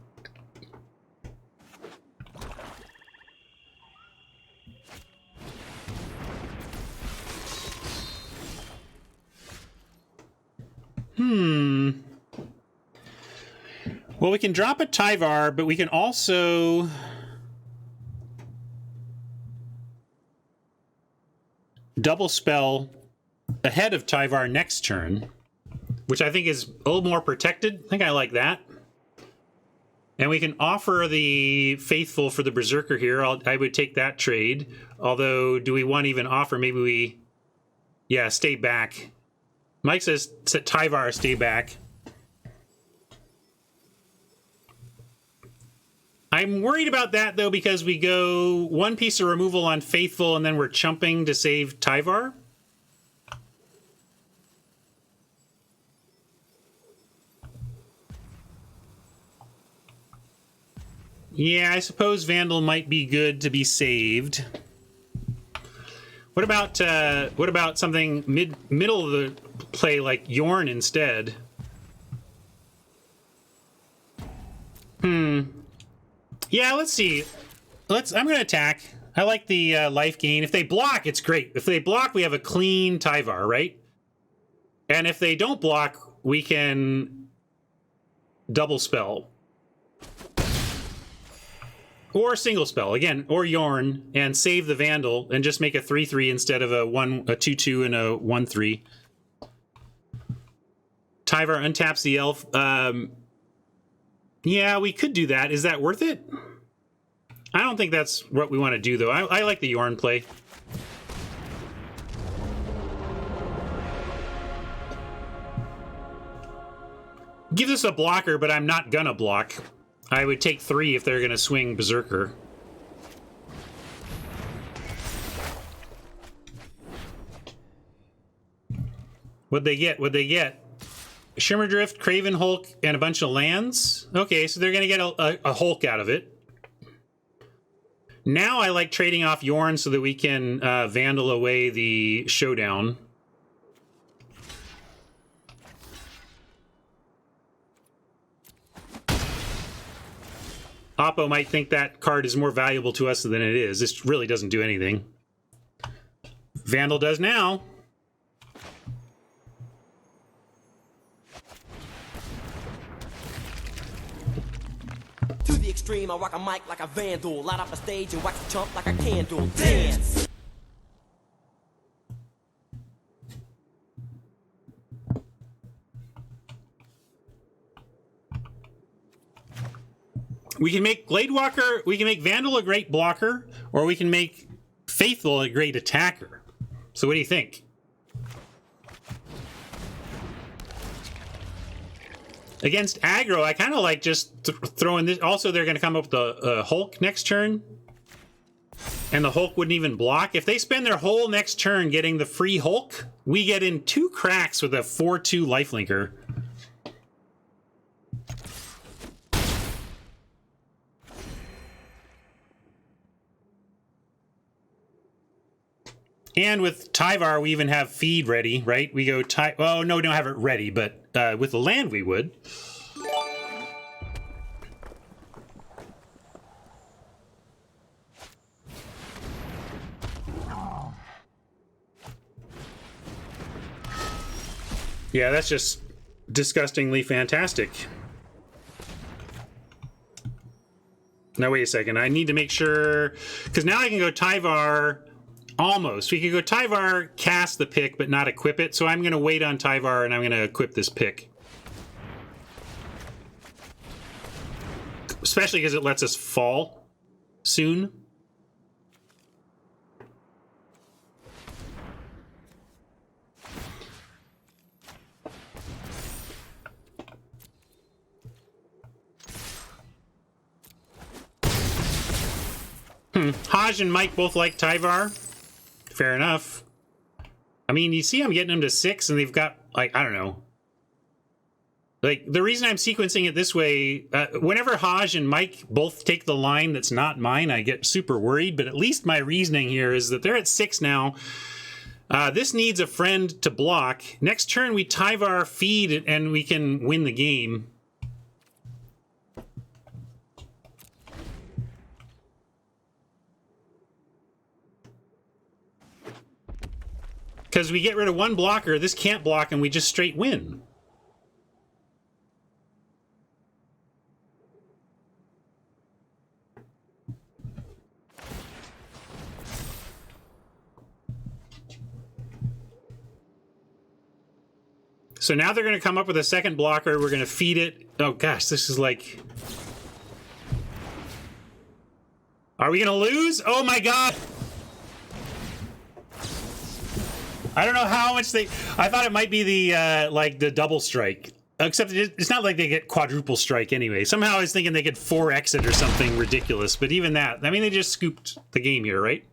Well, we can drop a Tyvar, but we can also... double spell ahead of Tyvar next turn, which I think is a little more protected. I think I like that. And we can offer the Faithful for the Berserker here. I would take that trade. Although, do we want to even offer? Maybe we... Yeah, stay back. Mike says Tyvar, stay back. I'm worried about that, though, because we go 1 piece of removal on Faithful, and then we're chumping to save Tyvar. Yeah, I suppose Vandal might be good to be saved. What about something middle of the play like Yorn instead? Yeah, let's see. I'm going to attack. I like the life gain. If they block, it's great. If they block, we have a clean Tyvar, right? And if they don't block, we can double spell. Or single spell, again, or Yorn, and save the Vandal, and just make a 3/3 instead of a 2/2 and a 1/3. Tyvar untaps the elf. Yeah, we could do that. Is that worth it? I don't think that's what we want to do, though. I like the Yorn play. gives us a blocker, but I'm not gonna block. I would take 3 if they're gonna swing Berserker. What'd they get? What'd they get? Shimmerdrift, Craven Hulk, and a bunch of lands? Okay, so they're gonna get a Hulk out of it. Now I like trading off Yorn so that we can Vandal away the Showdown. Oppo might think that card is more valuable to us than it is. This really doesn't do anything. Vandal does now. To the extreme, I rock a mic like a vandal. Light up a stage and wax a chump like a candle. Dance! We can make Gladewalker, we can make Vandal a great blocker, or we can make Faithful a great attacker. So what do you think? Against aggro, I kind of like just throwing this. Also, they're going to come up with the Hulk next turn. And the Hulk wouldn't even block. If they spend their whole next turn getting the free Hulk, we get in 2 cracks with a 4/2 lifelinker. And with Tyvar, we even have feed ready, right? We go well, no, we don't have it ready, but with the land we would. Yeah, that's just disgustingly fantastic. Now, wait a second. I need to make sure, because now I can go Tyvar. Almost. We could go Tyvar, cast the pick, but not equip it. So I'm going to wait on Tyvar, and I'm going to equip this pick. Especially because it lets us fall soon. Haj and Mike both like Tyvar. Fair enough. I mean, you see I'm getting them to 6, and they've got, like, I don't know. Like, the reason I'm sequencing it this way, whenever Haj and Mike both take the line that's not mine, I get super worried, but at least my reasoning here is that they're at 6 now. This needs a friend to block. Next turn, we Tyvar feed, and we can win the game. Because we get rid of 1 blocker, this can't block, and we just straight win. So now they're going to come up with a second blocker. We're going to feed it. Oh, gosh, this is like... Are we going to lose? Oh, my God! I don't know how much they... I thought it might be the, like, the double strike. Except it's not like they get quadruple strike anyway. Somehow I was thinking they could 4x it or something ridiculous. But even that... I mean, they just scooped the game here, right?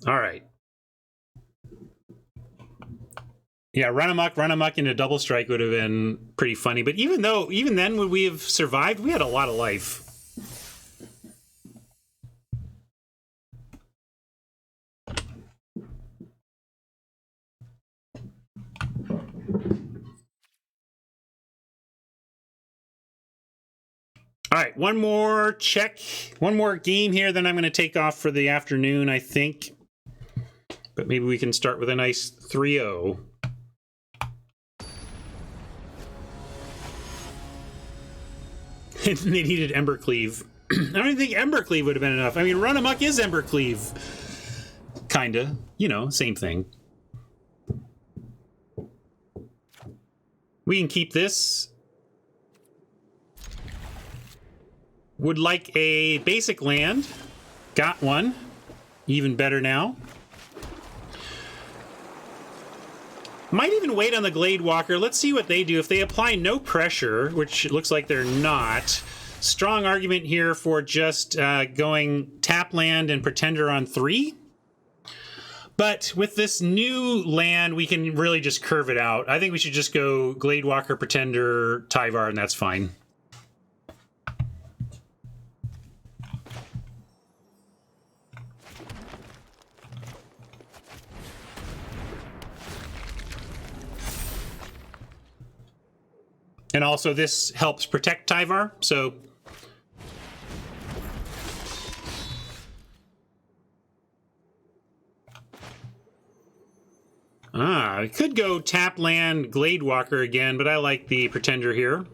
All right. Yeah, run amok into double strike would have been pretty funny. But even then, would we have survived? We had a lot of life. All right, one more check. One more game here, then I'm going to take off for the afternoon, I think. But maybe we can start with a nice 3-0. They needed Embercleave. I don't even think Embercleave would have been enough. I mean, Run Amok is Embercleave. Kinda. You know, same thing. We can keep this. would like a basic land. Got one. Even better now. Might even wait on the Glade Walker. Let's see what they do. If they apply no pressure, which it looks like they're not, strong argument here for just going tap land and Pretender on 3. But with this new land, we can really just curve it out. I think we should just go Glade Walker, Pretender, Tyvar, and that's fine. And also this helps protect Tyvar, so... I could go tap land Glade Walker again, but I like the Pretender here.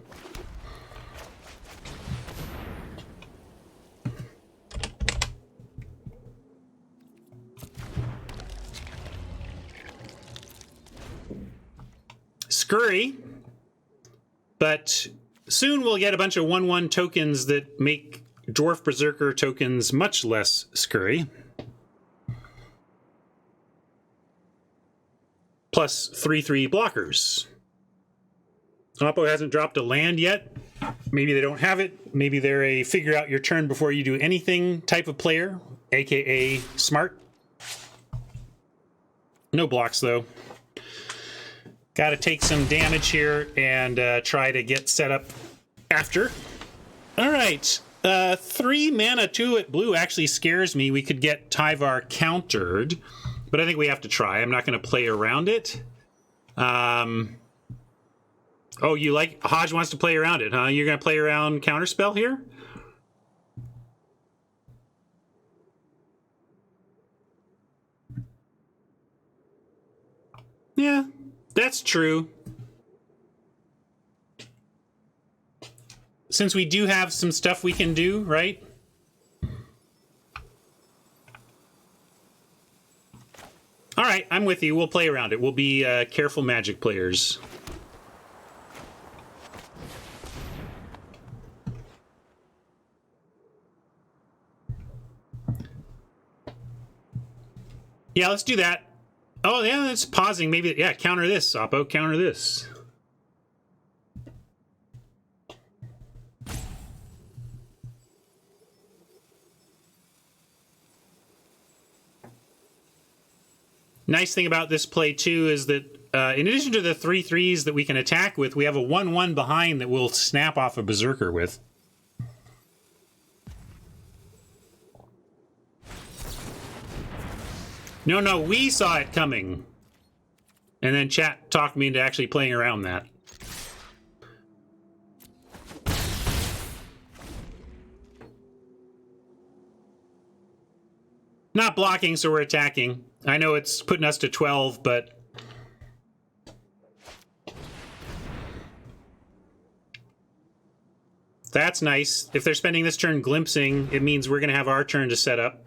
Scurry. But soon we'll get a bunch of 1/1 tokens that make Dwarf Berserker tokens much less scurry. Plus 3/3 blockers. Oppo hasn't dropped a land yet. Maybe they don't have it. Maybe they're a figure out your turn before you do anything type of player, aka smart. No blocks though. Got to take some damage here and try to get set up after. All right. 3 mana, 2 at blue actually scares me. We could get Tyvar countered, but I think we have to try. I'm not going to play around it. Oh, you like... Hodge wants to play around it, huh? You're going to play around Counterspell here? Yeah. That's true. Since we do have some stuff we can do, right? All right, I'm with you. We'll play around it. We'll be careful Magic players. Yeah, let's do that. Oh, yeah, it's pausing. Maybe, yeah, counter this, Oppo. Counter this. Nice thing about this play, too, is that in addition to the 3/3s that we can attack with, we have a 1/1 behind that we'll snap off a Berserker with. No, we saw it coming. And then chat talked me into actually playing around that. Not blocking, so we're attacking. I know it's putting us to 12, but... That's nice. If they're spending this turn glimpsing, it means we're going to have our turn to set up.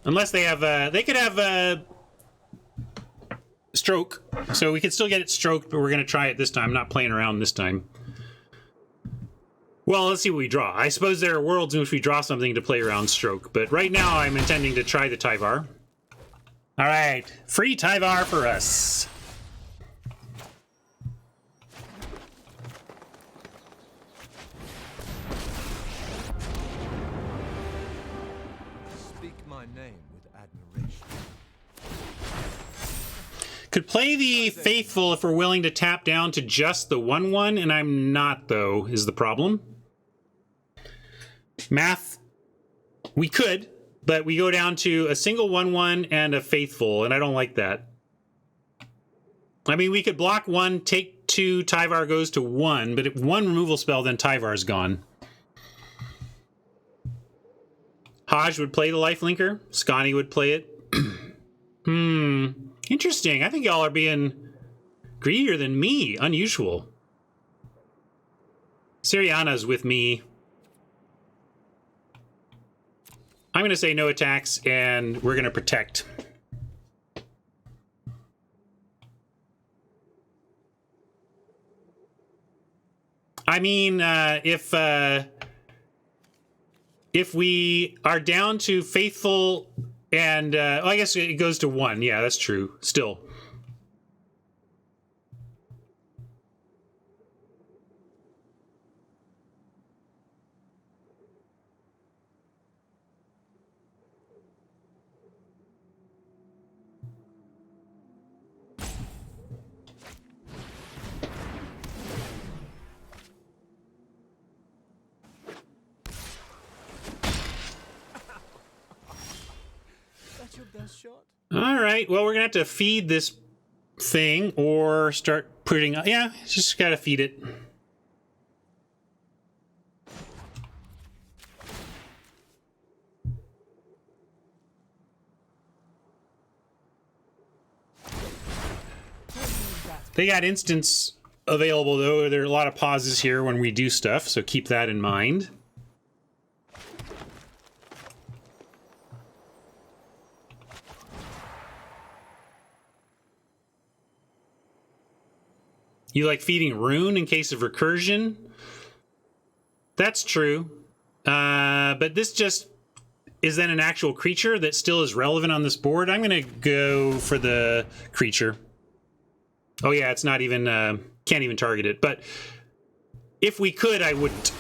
Unless they have, they could have stroke, so we could still get it stroked, but we're going to try it this time. I'm not playing around this time. Well, let's see what we draw. I suppose there are worlds in which we draw something to play around stroke, but right now I'm intending to try the Tyvar. All right, free Tyvar for us. Could play the Faithful if we're willing to tap down to just the 1/1, and I'm not, though, is the problem. Math, we could, but we go down to a single 1/1 and a Faithful, and I don't like that. I mean, we could block 1, take 2, Tyvar goes to 1, but if 1 removal spell, then Tyvar's gone. Hodge would play the Lifelinker. Scotty would play it. Interesting. I think y'all are being greedier than me. Unusual. Siriana's with me. I'm going to say no attacks, and we're going to protect. I mean, if we are down to faithful and well, I guess it goes to 1. Yeah, that's true. Still. That's your best shot. All right. Well, we're gonna have to feed this thing or start putting. Yeah, just gotta feed it. They got instants available though. There are a lot of pauses here when we do stuff, so keep that in mind. You like feeding rune in case of recursion? That's true. But this just is then an actual creature that still is relevant on this board. I'm going to go for the creature. Oh yeah, it's not even, can't even target it. But if we could, I wouldn't.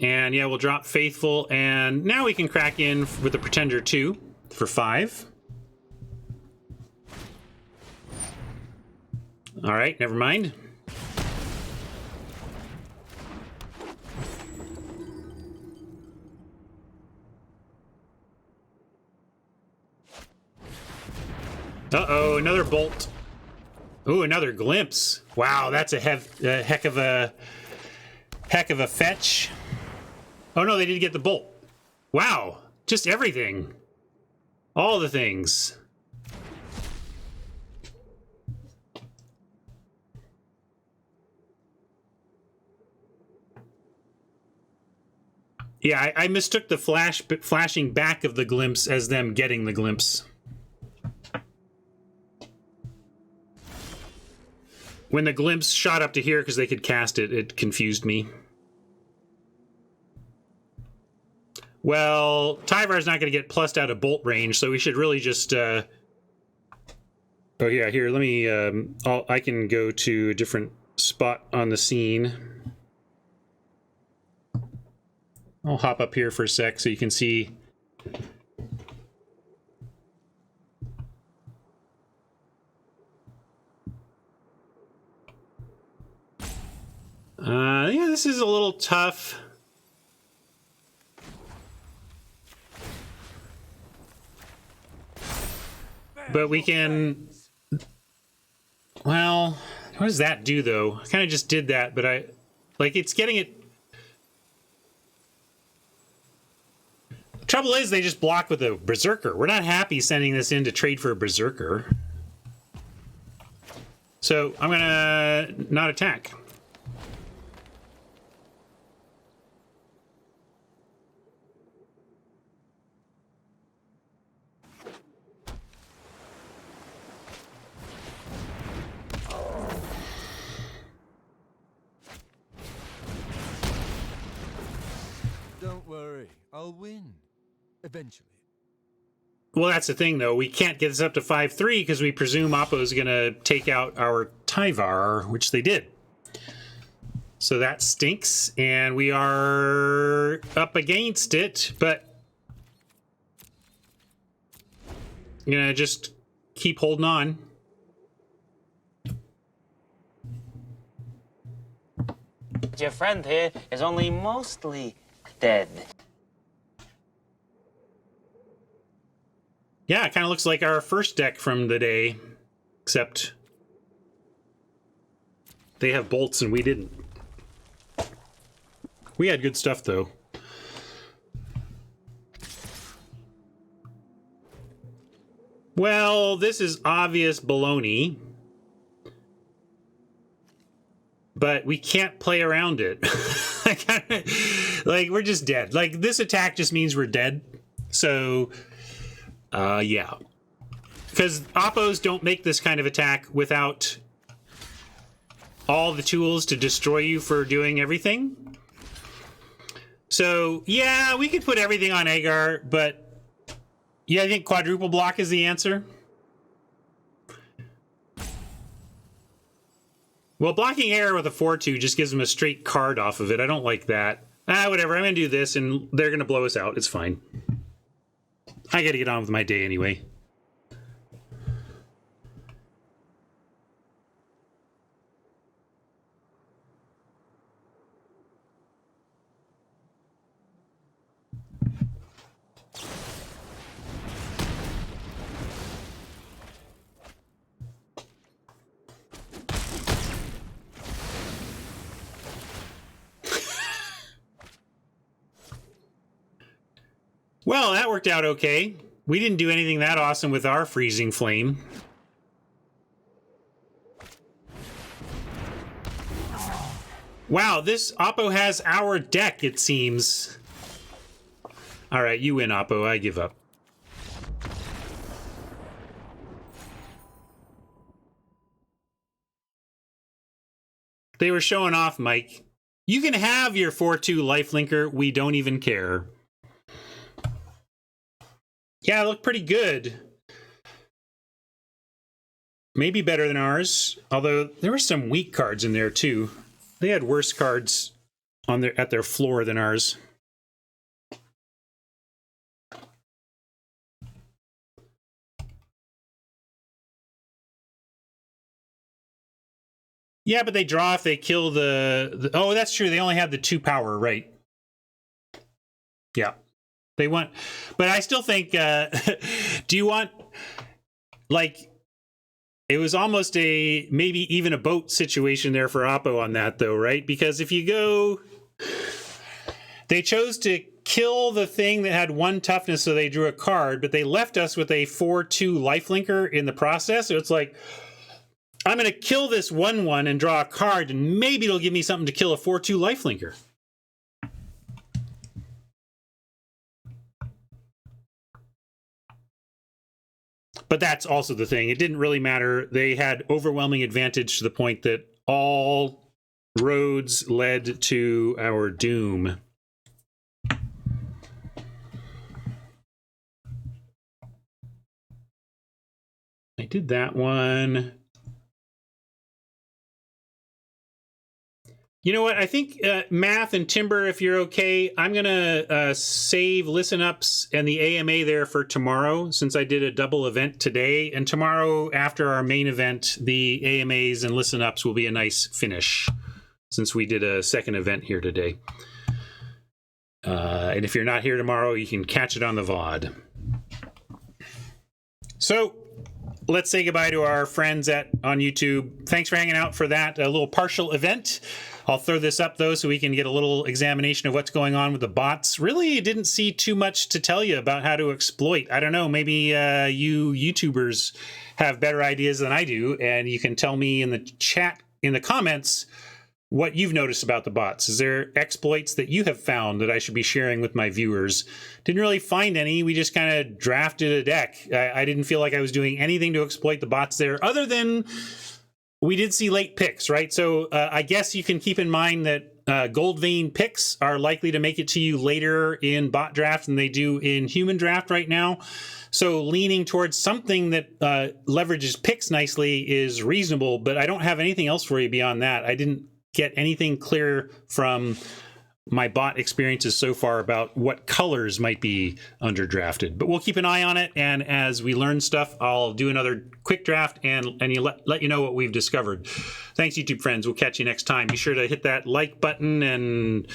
And yeah, we'll drop Faithful, and now we can crack in with the Pretender 2 for 5. All right, never mind. Uh-oh, another Bolt. Ooh, another Glimpse. Wow, that's a heck of a fetch. Oh no, they did get the Bolt. Wow, just everything. All the things. Yeah, I mistook the flashing back of the glimpse as them getting the glimpse. When the glimpse shot up to here because they could cast it, it confused me. Well, Tyvar's not going to get plussed out of bolt range, so we should really just... Oh yeah, here, let me... I can go to a different spot on the scene. I'll hop up here for a sec so you can see. Yeah, this is a little tough. But we can... Well, what does that do, though? I kind of just did that, but I... Like, it's getting it... Trouble is, they just block with a Berserker. We're not happy sending this in to trade for a Berserker. So, I'm gonna not attack. Don't worry, I'll win. Eventually. Well, that's the thing, though. We can't get this up to 5-3 because we presume Oppo's going to take out our Tyvar, which they did. So that stinks, and we are up against it, but I'm going to just keep holding on. Your friend here is only mostly dead. Yeah, it kind of looks like our first deck from the day, except they have bolts and we didn't. We had good stuff, though. Well, this is obvious baloney, but we can't play around it. Like, we're just dead. Like, this attack just means we're dead. So, yeah. Because Oppos don't make this kind of attack without all the tools to destroy you for doing everything. So, yeah, we could put everything on Agar, but yeah, I think quadruple block is the answer. Well, blocking Agar with a 4-2 just gives them a straight card off of it. I don't like that. Whatever, I'm going to do this, and they're going to blow us out. It's fine. I got to get on with my day anyway. Well, that worked out okay. We didn't do anything that awesome with our freezing flame. Wow, this Oppo has our deck, it seems. All right, you win, Oppo. I give up. They were showing off, Mike. You can have your 4-2 lifelinker. We don't even care. Yeah, it looked pretty good. Maybe better than ours, although there were some weak cards in there too. They had worse cards on at their floor than ours. Yeah, but they draw if they kill the oh, that's true. They only have the 2 power, right? Yeah. They want, but I still think, do you want, like, it was almost a, maybe even a boat situation there for Oppo on that, though, right? Because if you go, they chose to kill the thing that had 1 toughness, so they drew a card, but they left us with a 4-2 lifelinker in the process. So it's like, I'm going to kill this 1-1 and draw a card, and maybe it'll give me something to kill a 4-2 lifelinker. But that's also the thing. It didn't really matter. They had overwhelming advantage to the point that all roads led to our doom. I did that one. You know what? I think Math and Timber, if you're okay, I'm going to save Listen Ups and the AMA there for tomorrow, since I did a double event today. And tomorrow, after our main event, the AMAs and Listen Ups will be a nice finish, since we did a second event here today. And if you're not here tomorrow, you can catch it on the VOD. So let's say goodbye to our friends on YouTube. Thanks for hanging out for that little partial event. I'll throw this up, though, so we can get a little examination of what's going on with the bots. Really didn't see too much to tell you about how to exploit. I don't know, maybe you YouTubers have better ideas than I do, and you can tell me in the chat, in the comments, what you've noticed about the bots. Is there exploits that you have found that I should be sharing with my viewers? Didn't really find any. We just kind of drafted a deck. I didn't feel like I was doing anything to exploit the bots there, other than we did see late picks, right? So I guess you can keep in mind that gold vein picks are likely to make it to you later in bot draft than they do in human draft right now. So leaning towards something that leverages picks nicely is reasonable, but I don't have anything else for you beyond that. I didn't get anything clear from my bot experiences so far about what colors might be underdrafted, but we'll keep an eye on it. And as we learn stuff, I'll do another quick draft and let you know what we've discovered. Thanks, YouTube friends. We'll catch you next time. Be sure to hit that like button and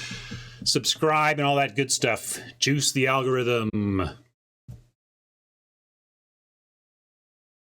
subscribe and all that good stuff. Juice the algorithm.